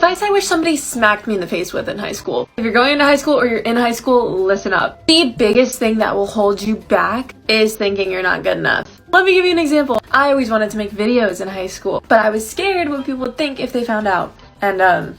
Advice I wish somebody smacked me in the face with in high school. If you're going into high school or you're in high school, listen up. The biggest thing that will hold you back is thinking you're not good enough. Let me give you an example. I always wanted to make videos in high school, but I was scared what people would think if they found out. And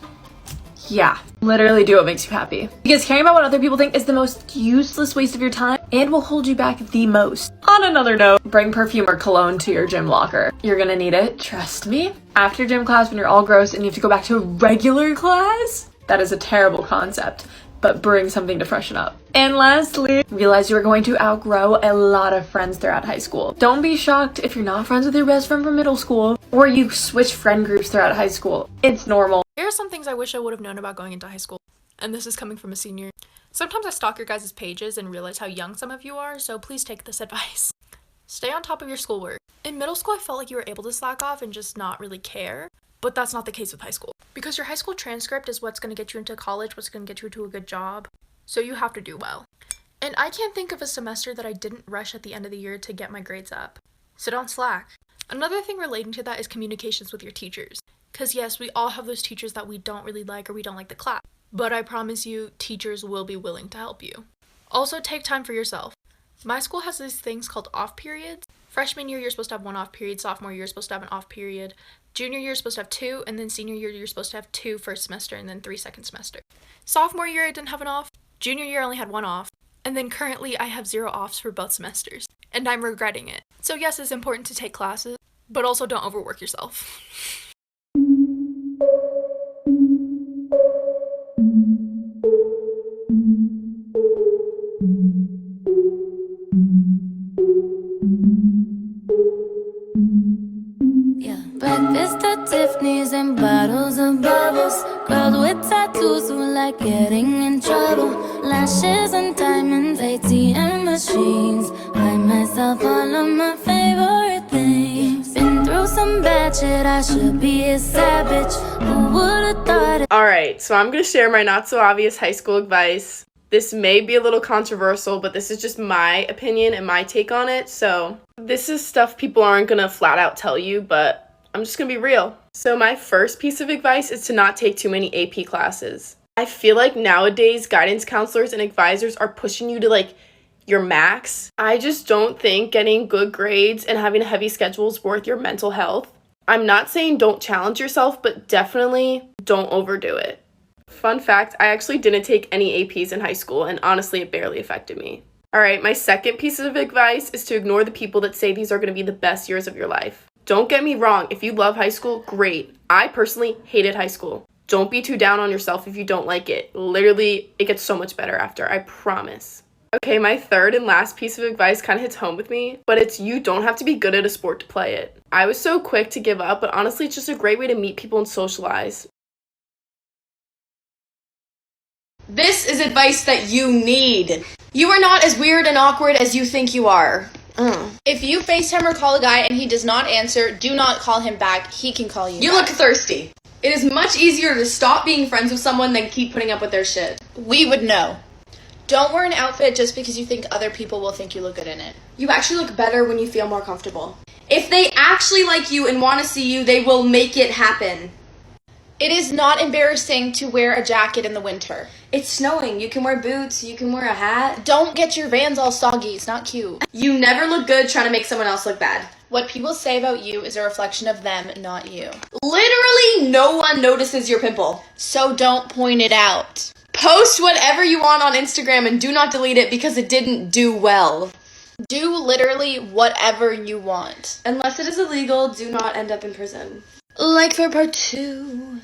yeah, literally do what makes you happy. Because caring about what other people think is the most useless waste of your time and will hold you back the most. On another note, bring perfume or cologne to your gym locker. You're gonna need it, trust me. After gym class, when you're all gross and you have to go back to a regular class, that is a terrible concept, but bring something to freshen up. And lastly, realize you are going to outgrow a lot of friends throughout high school. Don't be shocked if you're not friends with your best friend from middle school or you switch friend groups throughout high school. It's normal. Here are some things I wish I would have known about going into high school, and this is coming from a senior. Sometimes I stalk your guys' pages and realize how young some of you are, so please take this advice. Stay on top of your schoolwork. In middle school, I felt like you were able to slack off and just not really care, but that's not the case with high school. Because your high school transcript is what's going to get you into college, what's going to get you into a good job, so you have to do well. And I can't think of a semester that I didn't rush at the end of the year to get my grades up, so don't slack. Another thing relating to that is communications with your teachers. Because yes, we all have those teachers that we don't really like or we don't like the class. But I promise you, teachers will be willing to help you. Also, take time for yourself. My school has these things called off periods. Freshman year, you're supposed to have 1 off period. Sophomore year, you're supposed to have an off period. Junior year, you're supposed to have 2. And then senior year, you're supposed to have 2 first semester and then 3 second semester. Sophomore year, I didn't have an off. Junior year, I only had 1 off. And then currently, I have 0 offs for both semesters. And I'm regretting it. So yes, it's important to take classes, but also don't overwork yourself. Breakfast at Tiffany's and bottles of bubbles. Girls with tattoos who like getting in trouble. Lashes and diamonds, ATM machines. Buy myself all of my favorite things. Been through some bad shit, I should be a savage. Who would've thought it? Alright, so I'm gonna share my not so obvious high school advice. This may be a little controversial, but this is just my opinion and my take on it. So this is stuff people aren't gonna flat out tell you, but I'm just gonna be real. So my first piece of advice is to not take too many AP classes. I feel like nowadays guidance counselors and advisors are pushing you to like your max. I just don't think getting good grades and having a heavy schedule is worth your mental health. I'm not saying don't challenge yourself, but definitely don't overdo it. Fun fact, I actually didn't take any APs in high school, and honestly it barely affected me. Alright, my second piece of advice is to ignore the people that say these are going to be the best years of your life. Don't get me wrong, if you love high school, great. I personally hated high school. Don't be too down on yourself if you don't like it. Literally, it gets so much better after, I promise. Okay, my third and last piece of advice kind of hits home with me, but it's you don't have to be good at a sport to play it. I was so quick to give up, but honestly, it's just a great way to meet people and socialize. This is advice that you need. You are not as weird and awkward as you think you are. If you FaceTime or call a guy and he does not answer, do not call him back. He can call you You back. look thirsty. It is much easier to stop being friends with someone than keep putting up with their shit. We would know. Don't wear an outfit just because you think other people will think you look good in it. You actually look better when you feel more comfortable. If they actually like you and want to see you, they will make it happen. It is not embarrassing to wear a jacket in the winter. It's snowing. You can wear boots. You can wear a hat. Don't get your Vans all soggy. It's not cute. You never look good trying to make someone else look bad. What people say about you is a reflection of them, not you. Literally no one notices your pimple. So don't point it out. Post whatever you want on Instagram and do not delete it because it didn't do well. Do literally whatever you want. Unless it is illegal, do not end up in prison. Like for part 2.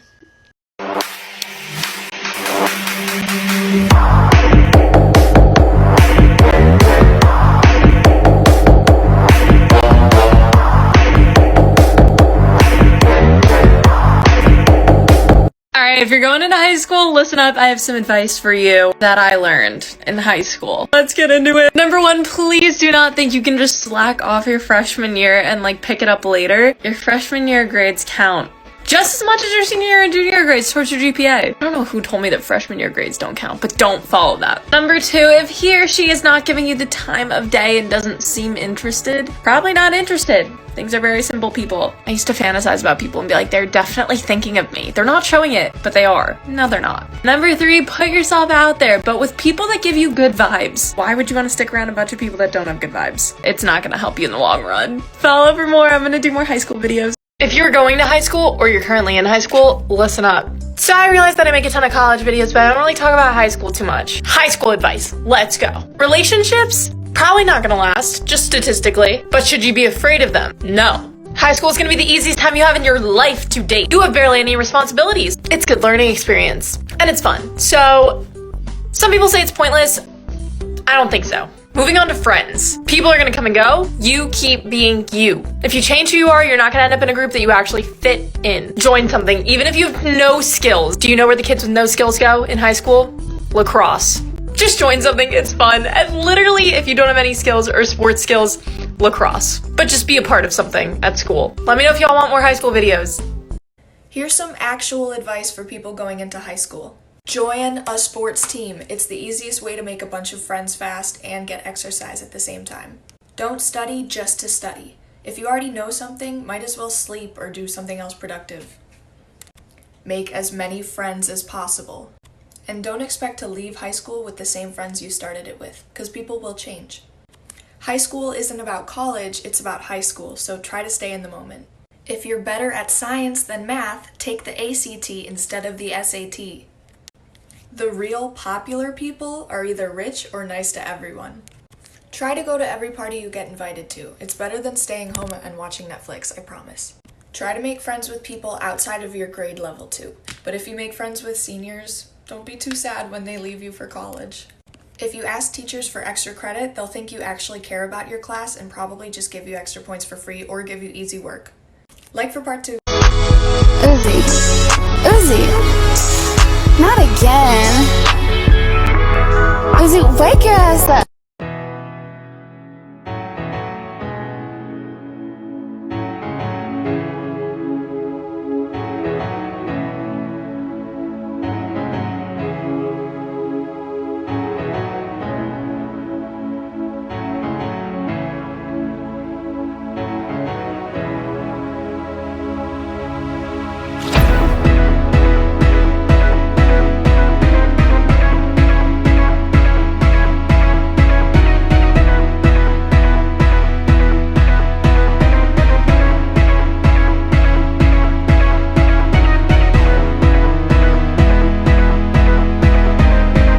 Alright, if you're going into high school, listen up. I have some advice for you that I learned in high school. Let's get into it. Number 1, please do not think you can just slack off your freshman year and like pick it up later. Your freshman year grades count. just as much as your senior year and junior year grades towards your GPA. I don't know who told me that freshman year grades don't count, but don't follow that. Number 2, if he or she is not giving you the time of day and doesn't seem interested, probably not interested. Things are very simple, people. I used to fantasize about people and be like, they're definitely thinking of me. They're not showing it, but they are. No, they're not. Number 3, put yourself out there, but with people that give you good vibes. Why would you want to stick around a bunch of people that don't have good vibes? It's not going to help you in the long run. Follow for more. I'm going to do more high school videos. If you're going to high school or you're currently in high school, listen up. So I realize that I make a ton of college videos, but I don't really talk about high school too much. High school advice. Let's go. Relationships? Probably not gonna last, just statistically. But should you be afraid of them? No. High school is gonna be the easiest time you have in your life to date. You have barely any responsibilities. It's a good learning experience. And it's fun. So, some people say it's pointless. I don't think so. Moving on to friends. People are gonna come and go. You keep being you. If you change who you are, you're not gonna end up in a group that you actually fit in. Join something, even if you have no skills. Do you know where the kids with no skills go in high school? Lacrosse. Just join something, it's fun. And literally, if you don't have any skills or sports skills, lacrosse. But just be a part of something at school. Let me know if y'all want more high school videos. Here's some actual advice for people going into high school. Join a sports team. It's the easiest way to make a bunch of friends fast and get exercise at the same time. Don't study just to study. If you already know something, might as well sleep or do something else productive. Make as many friends as possible. And don't expect to leave high school with the same friends you started it with, because people will change. High school isn't about college, it's about high school, so try to stay in the moment. If you're better at science than math, take the ACT instead of the SAT. The real popular people are either rich or nice to everyone. Try to go to every party you get invited to. It's better than staying home and watching Netflix, I promise. Try to make friends with people outside of your grade level too. But if you make friends with seniors, don't be too sad when they leave you for college. If you ask teachers for extra credit, they'll think you actually care about your class and probably just give you extra points for free or give you easy work. Like for part 2. Uzi, not again. Uzi, wake your ass up.